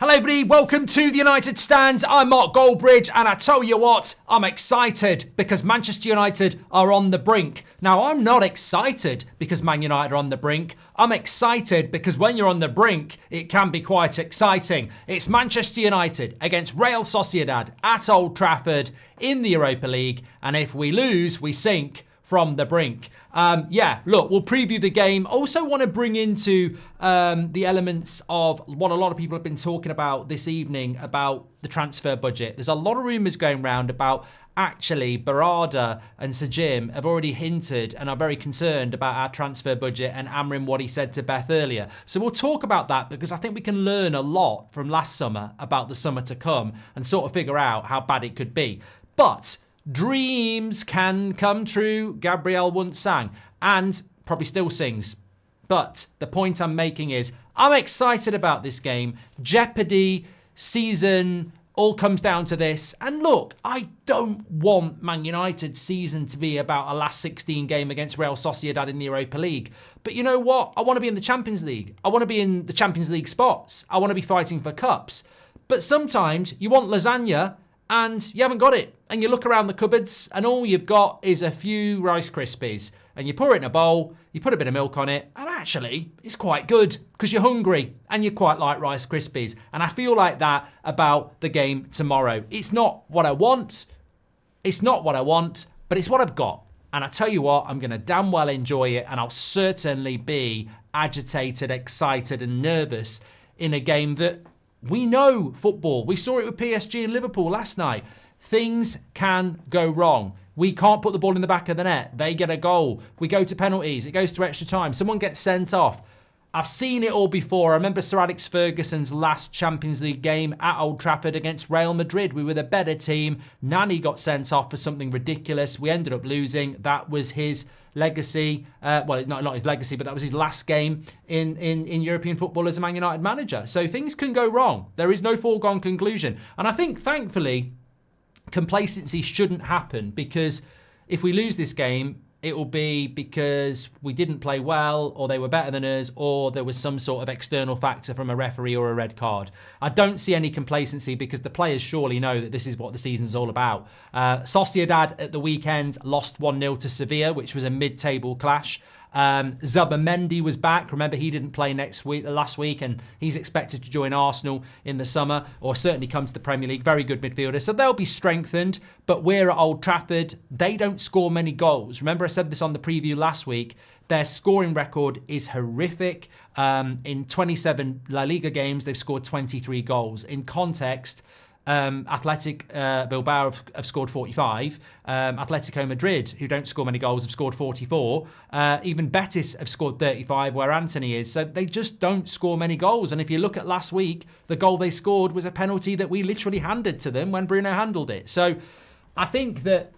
Hello everybody, welcome to the United Stand. I'm Mark Goldbridge and I tell you what, I'm excited because Manchester United are on the brink. Now I'm not excited because Man United are on the brink. I'm excited because when you're on the brink, it can be quite exciting. It's Manchester United against Real Sociedad at Old Trafford in the Europa League, and if we lose, we sink from the brink. Look, we'll preview the game. Also want to bring into the elements of what a lot of people have been talking about this evening about the transfer budget. There's a lot of rumours going around about actually Barada and Sajim have already hinted and are very concerned about our transfer budget and Amorim, what he said to Beth earlier. So we'll talk about that because I think we can learn a lot from last summer about the summer to come and sort of figure out how bad it could be. But dreams can come true, Gabrielle once sang, and probably still sings. But the point I'm making is I'm excited about this game. Jeopardy, season, all comes down to this. And look, I don't want Man United's season to be about a last 16 game against Real Sociedad in the Europa League. But you know what? I want to be in the Champions League. I want to be in the Champions League spots. I want to be fighting for cups. But sometimes you want lasagna and you haven't got it. And you look around the cupboards and all you've got is a few Rice Krispies. And you pour it in a bowl, you put a bit of milk on it, and actually, it's quite good because you're hungry and you quite like Rice Krispies. And I feel like that about the game tomorrow. It's not what I want. It's not what I want, but it's what I've got. And I tell you what, I'm going to damn well enjoy it, and I'll certainly be agitated, excited, and nervous in a game that we know football. We saw it with PSG and Liverpool last night. Things can go wrong. We can't put the ball in the back of the net. They get a goal. We go to penalties. It goes to extra time. Someone gets sent off. I've seen it all before. I remember Sir Alex Ferguson's last Champions League game at Old Trafford against Real Madrid. We were the better team. Nani got sent off for something ridiculous. We ended up losing. That was his legacy. Not his legacy, but that was his last game in European football as a Man United manager. So things can go wrong. There is no foregone conclusion. And I think, thankfully, complacency shouldn't happen, because if we lose this game, it will be because we didn't play well, or they were better than us, or there was some sort of external factor from a referee or a red card. I don't see any complacency because the players surely know that this is what the season's all about. Sociedad at the weekend lost 1-0 to Sevilla, which was a mid-table clash. Zubamendi was back. Remember, he didn't play last week, and he's expected to join Arsenal in the summer, or certainly come to the Premier League. Very good midfielder. So they'll be strengthened, but we're at Old Trafford. They don't score many goals. Remember, I said this on the preview last week. Their scoring record is horrific. In 27 La Liga games, they've scored 23 goals. In context, Athletic Bilbao have scored 45. Atletico Madrid, who don't score many goals, have scored 44. Even Betis have scored 35, where Anthony is. So they just don't score many goals. And if you look at last week, the goal they scored was a penalty that we literally handed to them when Bruno handled it. So I think that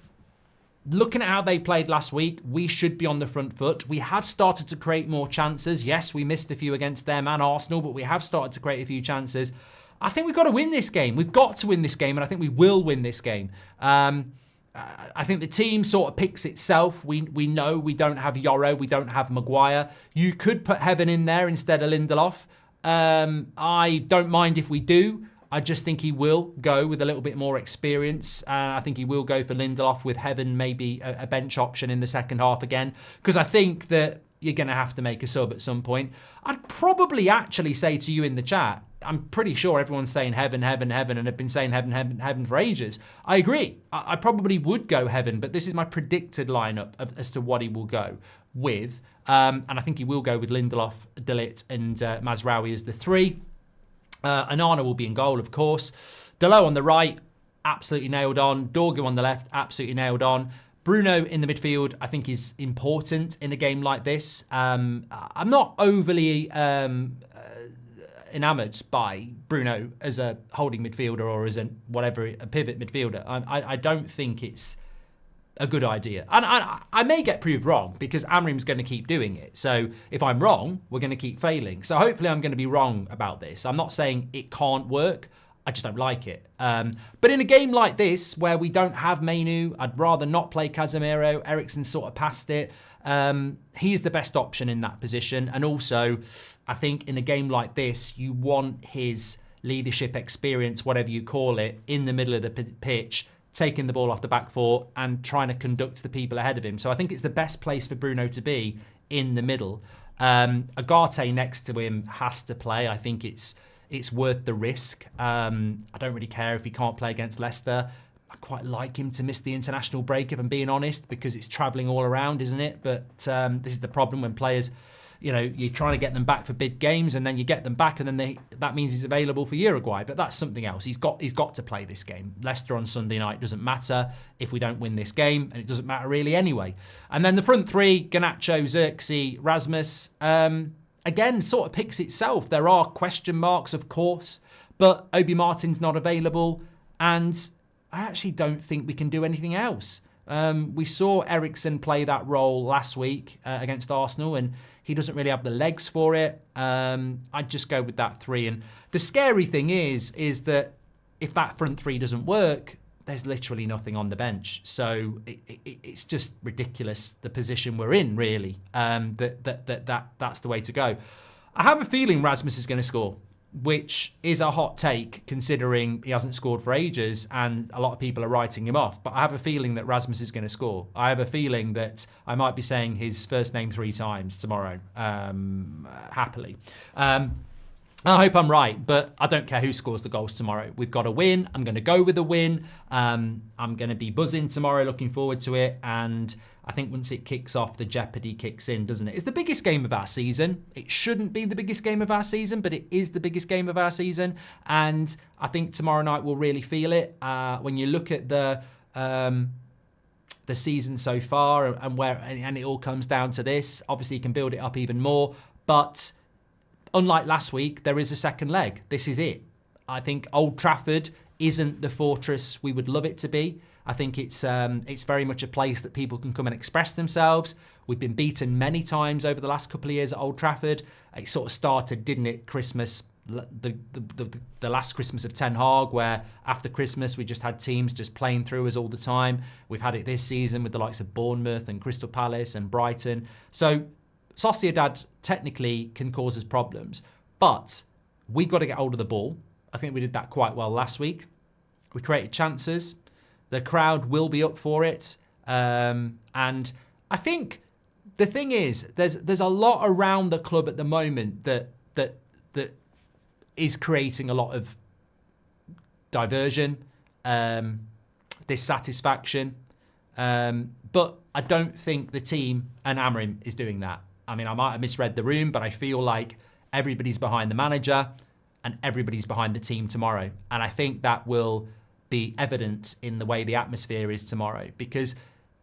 looking at how they played last week, we should be on the front foot. We have started to create more chances. Yes, we missed a few against them and Arsenal, but we have started to create a few chances. I think we've got to win this game. We've got to win this game, and I think we will win this game. I think the team sort of picks itself. We know we don't have Yoro, we don't have Maguire. You could put Heaven in there instead of Lindelof. I don't mind if we do. I just think he will go with a little bit more experience. I think he will go for Lindelof with Heaven, maybe a bench option in the second half again, because I think that you're going to have to make a sub at some point. I'd probably actually say to you in the chat, I'm pretty sure everyone's saying Heaven, Heaven, Heaven, and have been saying Heaven, Heaven, Heaven for ages. I agree. I probably would go Heaven, but this is my predicted lineup as to what he will go with. And I think he will go with Lindelof, De Ligt, and Mazraoui as the three. Onana will be in goal, of course. Dalot on the right, absolutely nailed on. Dorgu on the left, absolutely nailed on. Bruno in the midfield, I think, is important in a game like this. I'm not overly enamoured by Bruno as a holding midfielder or as a pivot midfielder. I don't think it's a good idea. And I may get proved wrong because Amorim's going to keep doing it. So if I'm wrong, we're going to keep failing. So hopefully I'm going to be wrong about this. I'm not saying it can't work. I just don't like it. But in a game like this, where we don't have Mainu, I'd rather not play Casemiro. Eriksen's sort of past it. He's the best option in that position. And also, I think in a game like this, you want his leadership, experience, whatever you call it, in the middle of the pitch, taking the ball off the back foot and trying to conduct the people ahead of him. So I think it's the best place for Bruno to be, in the middle. Agate next to him has to play. I think it's worth the risk. I don't really care if he can't play against Leicester. I quite like him to miss the international break, if I'm being honest, because it's travelling all around, isn't it? But this is the problem when players, you're trying to get them back for big games, and then you get them back, and then that means he's available for Uruguay. But that's something else. He's got to play this game. Leicester on Sunday night doesn't matter if we don't win this game, and it doesn't matter really anyway. And then the front three, Garnacho, Xerxes, Rasmus, again, sort of picks itself. There are question marks, of course, but Obi Martin's not available, and I actually don't think we can do anything else. We saw Eriksen play that role last week against Arsenal, and he doesn't really have the legs for it. I'd just go with that three. And the scary thing is that if that front three doesn't work, there's literally nothing on the bench. So it's just ridiculous, the position we're in, really. That's the way to go. I have a feeling Rasmus is going to score, which is a hot take considering he hasn't scored for ages and a lot of people are writing him off. But I have a feeling that Rasmus is going to score. I have a feeling that I might be saying his first name 3 times tomorrow, happily. I hope I'm right, but I don't care who scores the goals tomorrow. We've got a win. I'm going to go with a win. I'm going to be buzzing tomorrow, looking forward to it. And I think once it kicks off, the jeopardy kicks in, doesn't it? It's the biggest game of our season. It shouldn't be the biggest game of our season, but it is the biggest game of our season. And I think tomorrow night we'll really feel it. When you look at the season so far and it all comes down to this, obviously you can build it up even more. But unlike last week, there is a second leg. This is it. I think Old Trafford isn't the fortress we would love it to be. I think it's very much a place that people can come and express themselves. We've been beaten many times over the last couple of years at Old Trafford. It sort of started, didn't it, Christmas, the last Christmas of Ten Hag, where after Christmas we just had teams just playing through us all the time. We've had it this season with the likes of Bournemouth and Crystal Palace and Brighton. So Sociedad technically can cause us problems, but we've got to get hold of the ball. I think we did that quite well last week. We created chances. The crowd will be up for it. And I think the thing is, there's a lot around the club at the moment that is creating a lot of diversion, dissatisfaction. But I don't think the team and Amorim is doing that. I mean, I might have misread the room, but I feel like everybody's behind the manager and everybody's behind the team tomorrow. And I think that will be evident in the way the atmosphere is tomorrow. Because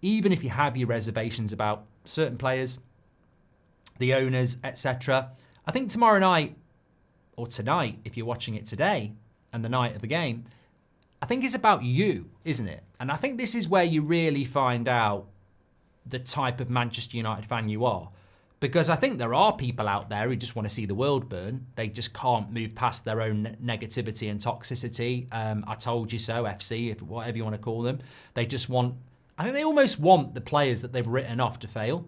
even if you have your reservations about certain players, the owners, etc., I think tomorrow night, or tonight, if you're watching it today, and the night of the game, I think it's about you, isn't it? And I think this is where you really find out the type of Manchester United fan you are. Because I think there are people out there who just want to see the world burn. They just can't move past their own negativity and toxicity. I told you so, FC, whatever you want to call them. They just want, I think they almost want the players that they've written off to fail.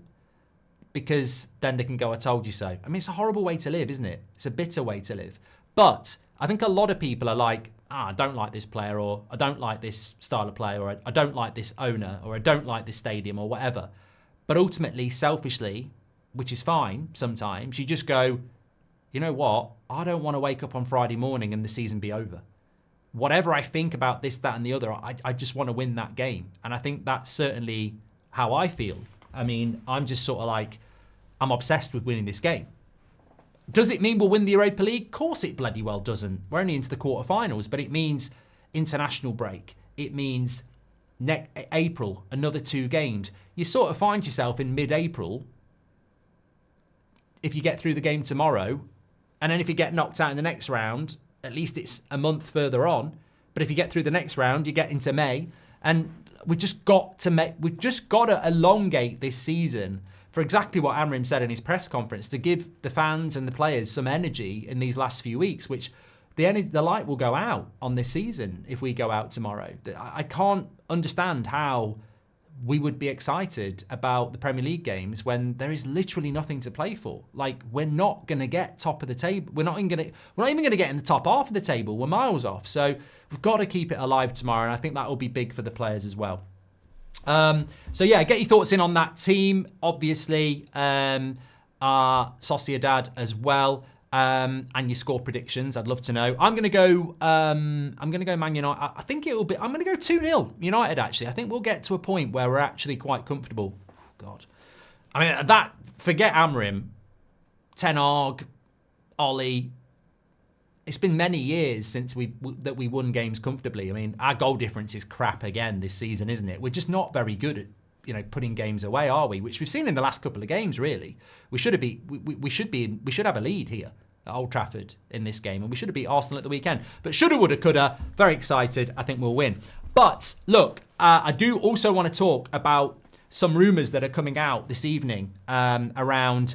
Because then they can go, I told you so. I mean, it's a horrible way to live, isn't it? It's a bitter way to live. But I think a lot of people are like, I don't like this player, or I don't like this style of play, or I don't like this owner, or I don't like this stadium, or whatever. But ultimately, selfishly, which is fine sometimes, you just go, you know what? I don't want to wake up on Friday morning and the season be over. Whatever I think about this, that, and the other, I just want to win that game. And I think that's certainly how I feel. I mean, I'm just sort of like, I'm obsessed with winning this game. Does it mean we'll win the Europa League? Of course it bloody well doesn't. We're only into the quarterfinals, but it means international break. It means April, another 2 games. You sort of find yourself in mid-April, if you get through the game tomorrow, and then if you get knocked out in the next round, at least it's a month further on. But if you get through the next round, you get into May, and we've just got to elongate this season for exactly what Amorim said in his press conference, to give the fans and the players some energy in these last few weeks, which the light will go out on this season if we go out tomorrow. I can't understand how we would be excited about the Premier League games when there is literally nothing to play for. Like, we're not going to get top of the table. We're not even going to get in the top half of the table. We're miles off. So we've got to keep it alive tomorrow, and I think that will be big for the players as well. So yeah, get your thoughts in on that team. Obviously, Sociedad as well. And your score predictions, I'd love to know. I'm gonna go Man United. I think I'm gonna go 2-0 United, actually. I think we'll get to a point where we're actually quite comfortable. Oh, God. I mean, forget Amorim, Ten Hag, Ollie. It's been many years since we won games comfortably. I mean, our goal difference is crap again this season, isn't it? We're just not very good at putting games away, are we? Which we've seen in the last couple of games, really. We should have a lead here at Old Trafford in this game, and we should have beat Arsenal at the weekend. But shoulda, woulda, coulda. Very excited. I think we'll win. But look, I do also want to talk about some rumours that are coming out this evening around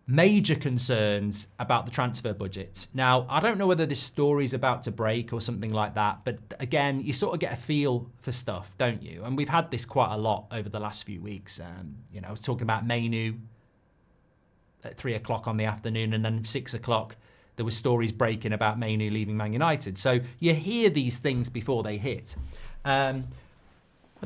major concerns about the transfer budget. Now, I don't know whether this story's about to break or something like that, but again, you sort of get a feel for stuff, don't you? And we've had this quite a lot over the last few weeks. I was talking about Mainu at 3 o'clock on the afternoon, and then 6 o'clock, there were stories breaking about Mainu leaving Man United. So you hear these things before they hit. I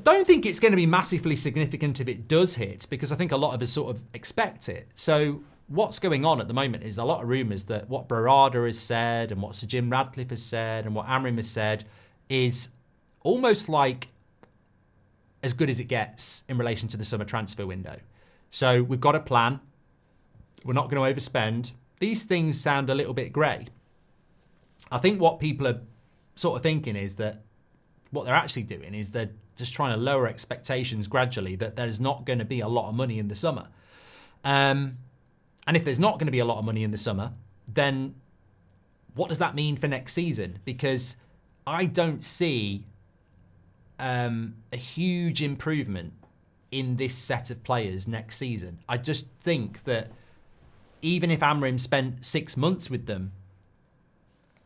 don't think it's going to be massively significant if it does hit, because I think a lot of us sort of expect it. So what's going on at the moment is a lot of rumours that what Barada has said and what Sir Jim Radcliffe has said and what Amorim has said is almost like as good as it gets in relation to the summer transfer window. So we've got a plan. We're not going to overspend. These things sound a little bit grey. I think what people are sort of thinking is that what they're actually doing is they're just trying to lower expectations gradually, that there's not going to be a lot of money in the summer. And if there's not going to be a lot of money in the summer, then what does that mean for next season? Because I don't see a huge improvement in this set of players next season. I just think that even if Amorim spent 6 months with them,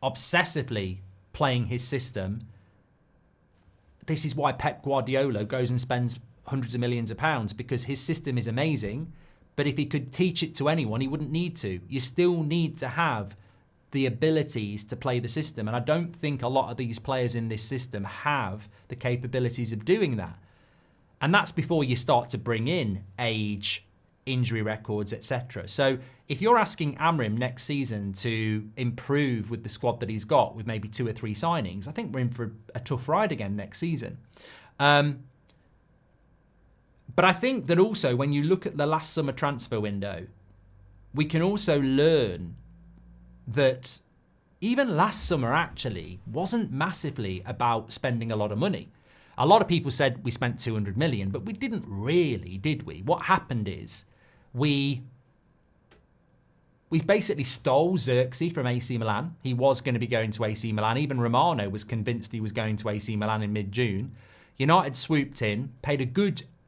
obsessively playing his system, this is why Pep Guardiola goes and spends hundreds of millions of pounds, because his system is amazing. But if he could teach it to anyone, he wouldn't need to. You still need to have the abilities to play the system. And I don't think a lot of these players in this system have the capabilities of doing that. And that's before you start to bring in age, injury records, etc. So if you're asking Amorim next season to improve with the squad that he's got, with maybe 2 or 3 signings, I think we're in for a tough ride again next season. But I think that also when you look at the last summer transfer window, we can also learn that even last summer actually wasn't massively about spending a lot of money. A lot of people said we spent 200 million, but we didn't really, did we? What happened is we basically stole Xerxes from AC Milan. He was going to be going to AC Milan. Even Romano was convinced he was going to AC Milan in mid-June. United swooped in, paid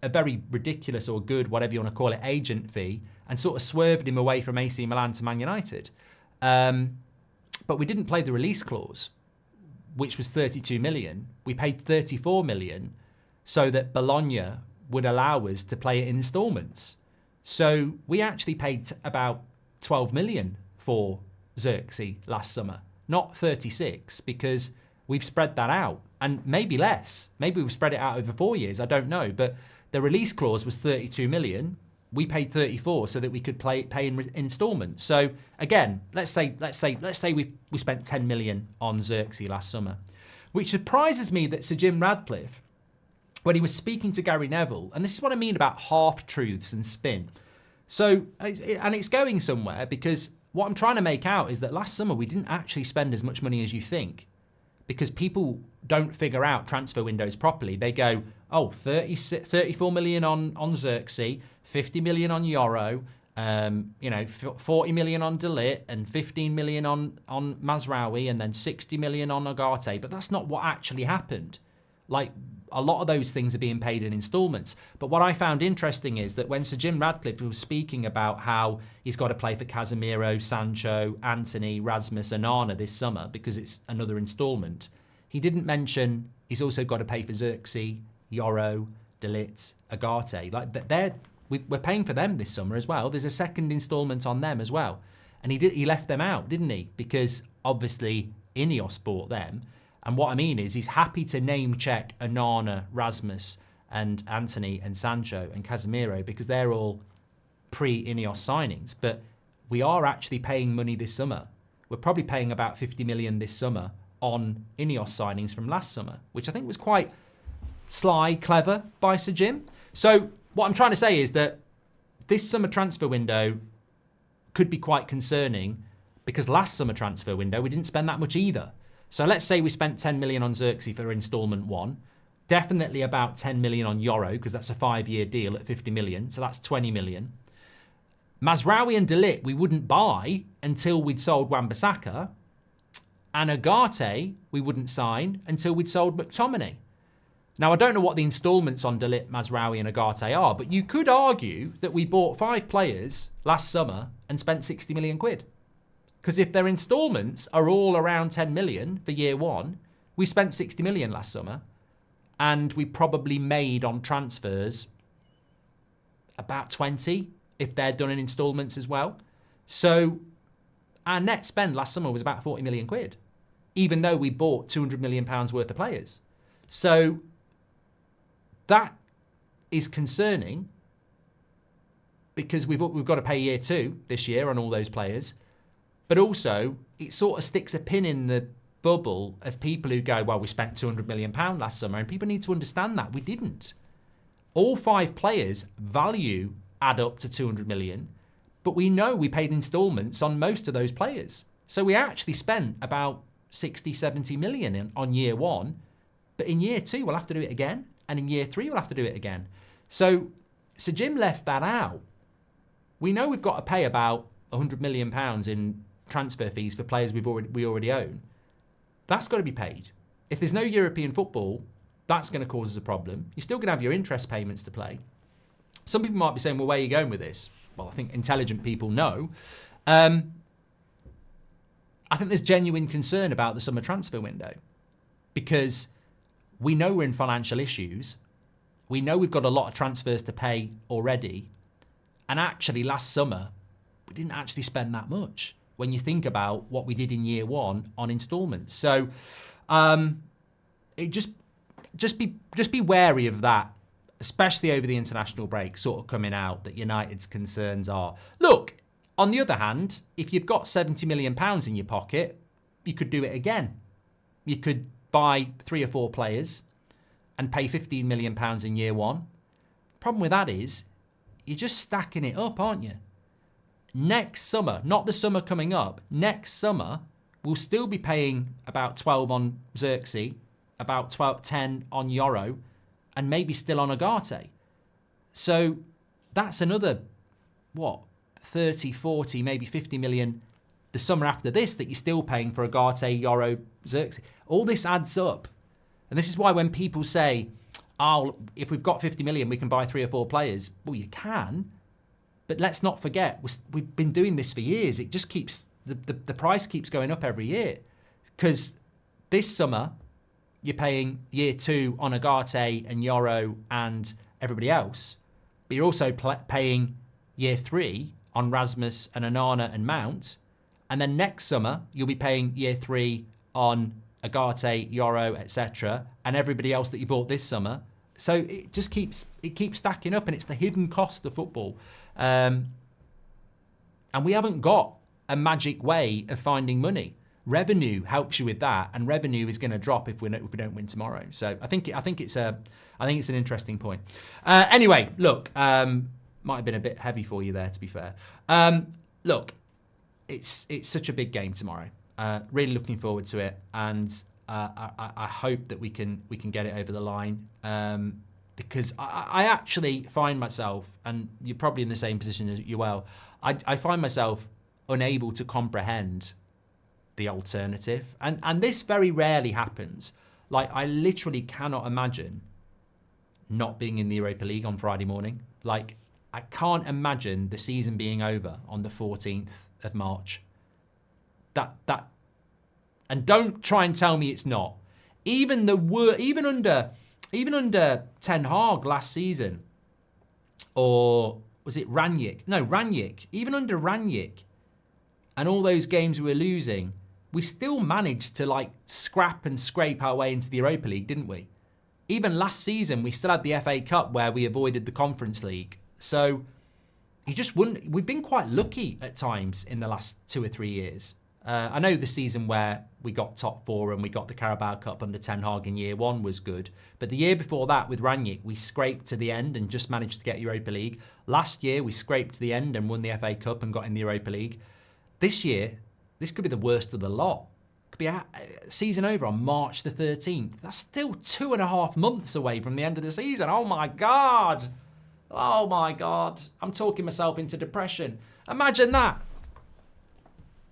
a very ridiculous or good, whatever you want to call it, agent fee, and sort of swerved him away from AC Milan to Man United. But we didn't play the release clause, which was 32 million. We paid 34 million so that Bologna would allow us to play it in instalments. So we actually paid about 12 million for Xerxes last summer, not 36, because we've spread that out, and maybe less. Maybe we've spread it out over 4 years. I don't know, but the release clause was 32 million. We paid 34 so that we could pay in instalments. So again, let's say we spent 10 million on Xerxes last summer, which surprises me that Sir Jim Radcliffe, when he was speaking to Gary Neville, and this is what I mean about half-truths and spin. So, and it's going somewhere, because what I'm trying to make out is that last summer we didn't actually spend as much money as you think, because people don't figure out transfer windows properly. They go, oh, 34 million on Xerxes, 50 million on Euro, 40 million on De Ligt, and 15 million on Mazraoui, and then 60 million on Agate. But that's not what actually happened. Like, a lot of those things are being paid in instalments. But what I found interesting is that when Sir Jim Radcliffe was speaking about how he's got to play for Casemiro, Sancho, Anthony, Rasmus, and Onana this summer because it's another instalment, he didn't mention he's also got to pay for Xerxes, Yoro, De Ligt, Agate. Like we're paying for them this summer as well. There's a second instalment on them as well. And he left them out, didn't he? Because obviously Ineos bought them. And what I mean is he's happy to name check Onana, Rasmus, and Anthony and Sancho and Casemiro because they're all pre-Ineos signings. But we are actually paying money this summer. We're probably paying about 50 million this summer on Ineos signings from last summer, which I think was quite sly, clever by Sir Jim. So what I'm trying to say is that this summer transfer window could be quite concerning because last summer transfer window, we didn't spend that much either. So let's say we spent 10 million on Xerxes for installment 1, definitely about 10 million on Euro because that's a 5-year deal at 50 million. So that's 20 million. Mazraoui and De Ligt we wouldn't buy until we'd sold Wan-Bissaka. And Agate we wouldn't sign until we'd sold McTominay. Now, I don't know what the instalments on De Ligt, Mazraoui and Agate are, but you could argue that we bought 5 players last summer and spent 60 million quid. Because if their instalments are all around 10 million for year 1, we spent 60 million last summer and we probably made on transfers about 20 if they're done in instalments as well. So our net spend last summer was about 40 million quid, even though we bought 200 million pounds worth of players. So that is concerning because we've got to pay year 2 this year on all those players. But also, it sort of sticks a pin in the bubble of people who go, well, we spent £200 million last summer. And people need to understand that. We didn't. All 5 players' value add up to 200 million. But we know we paid instalments on most of those players. So we actually spent about 60, 70 million on year 1. But in year 2, we'll have to do it again. And in year 3, we'll have to do it again. So Sir Jim left that out. We know we've got to pay about £100 million in transfer fees for players we already own. That's got to be paid. If there's no European football, that's going to cause us a problem. You're still going to have your interest payments to play. Some people might be saying, well, where are you going with this? Well, I think intelligent people know. I think there's genuine concern about the summer transfer window because we know we're in financial issues. We know we've got a lot of transfers to pay already. And actually, last summer, we didn't actually spend that much when you think about what we did in year 1 on instalments. So it just be wary of that, especially over the international break, sort of coming out that United's concerns are. Look, on the other hand, if you've got £70 million in your pocket, you could do it again. You could buy 3 or 4 players and pay £15 million in year 1. Problem with that is you're just stacking it up, aren't you? Next summer, not the summer coming up, next summer, we'll still be paying about 12 on Xerxes, about 10 on Euro, and maybe still on Agate. So that's another, 30, 40, maybe 50 million the summer after this that you're still paying for Agate, Euro, Xerxes. All this adds up. And this is why when people say, oh, if we've got 50 million, we can buy 3 or 4 players. Well, you can. But let's not forget, we've been doing this for years. It just keeps, the price keeps going up every year. Because this summer, you're paying year 2 on Agate and Euro and everybody else. But you're also paying year 3 on Rasmus and Onana and Mount. And then next summer, you'll be paying year 3 on Agate, Euro, etc. and everybody else that you bought this summer. So it just keeps stacking up, and it's the hidden cost of football. And we haven't got a magic way of finding money. Revenue helps you with that, and revenue is going to drop if we don't win tomorrow. So I think it's an interesting point. Anyway, look, might have been a bit heavy for you there, to be fair. Look, it's such a big game tomorrow. Really looking forward to it, and I hope that we can get it over the line. Because I actually find myself, and you're probably in the same position as you well, I find myself unable to comprehend the alternative. And this very rarely happens. Like, I literally cannot imagine not being in the Europa League on Friday morning. Like, I can't imagine the season being over on the 14th of March. And don't try and tell me it's not. Even under even under Ten Hag last season, or was it Rangnick? No, Rangnick. Even under Rangnick and all those games we were losing, we still managed to like scrap and scrape our way into the Europa League, didn't we? Even last season, we still had the FA Cup where we avoided the Conference League. So you just wouldn't. We've been quite lucky at times in the last 2 or 3 years. I know the season where we got top 4 and we got the Carabao Cup under Ten Hag in year 1 was good. But the year before that with Rangnick, we scraped to the end and just managed to get Europa League. Last year, we scraped to the end and won the FA Cup and got in the Europa League. This year, this could be the worst of the lot. It could be a season over on March the 13th. That's still 2.5 months away from the end of the season. Oh my God. Oh my God. I'm talking myself into depression. Imagine that.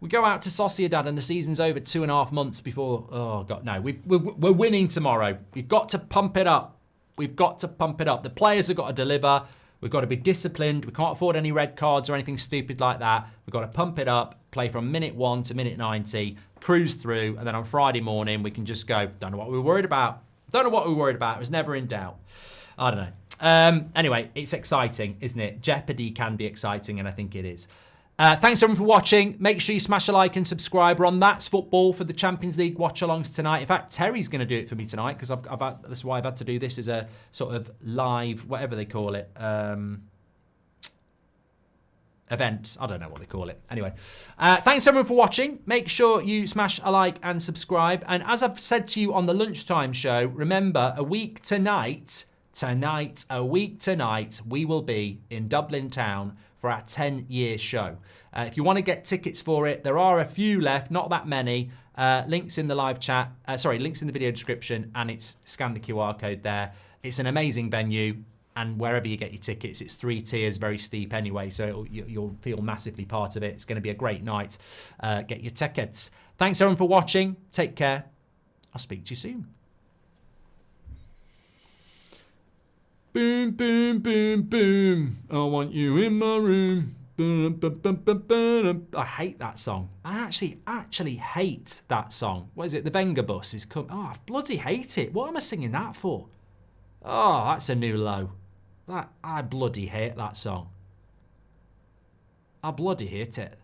We go out to Sociedad and the season's over 2.5 months before. Oh God, no. We're winning tomorrow. We've got to pump it up. We've got to pump it up. The players have got to deliver. We've got to be disciplined. We can't afford any red cards or anything stupid like that. We've got to pump it up, play from minute 1 to minute 90, cruise through, and then on Friday morning we can just go, don't know what we were worried about. Don't know what we were worried about. It was never in doubt. I don't know. Anyway, it's exciting, isn't it? Jeopardy can be exciting, and I think it is. Thanks everyone for watching. Make sure you smash a like and subscribe. We're on That's Football for the Champions League watch-alongs tonight. In fact, Terry's going to do it for me tonight because that's why I've had to do this as a sort of live, whatever they call it, event. I don't know what they call it. Anyway, thanks everyone for watching. Make sure you smash a like and subscribe. And as I've said to you on the lunchtime show, remember, a week tonight, we will be in Dublin town for our 10-year show. If you want to get tickets for it, there are a few left, not that many. Links in the live chat, links in the video description, and it's scan the QR code there. It's an amazing venue, and wherever you get your tickets, it's 3 tiers, very steep anyway, so you'll feel massively part of it. It's going to be a great night. Get your tickets. Thanks everyone for watching. Take care. I'll speak to you soon. Boom, boom, boom, boom. I want you in my room. I hate that song. I actually hate that song. What is it? The Venga Bus is coming. Oh, I bloody hate it. What am I singing that for? Oh, that's a new low. I bloody hate that song. I bloody hate it.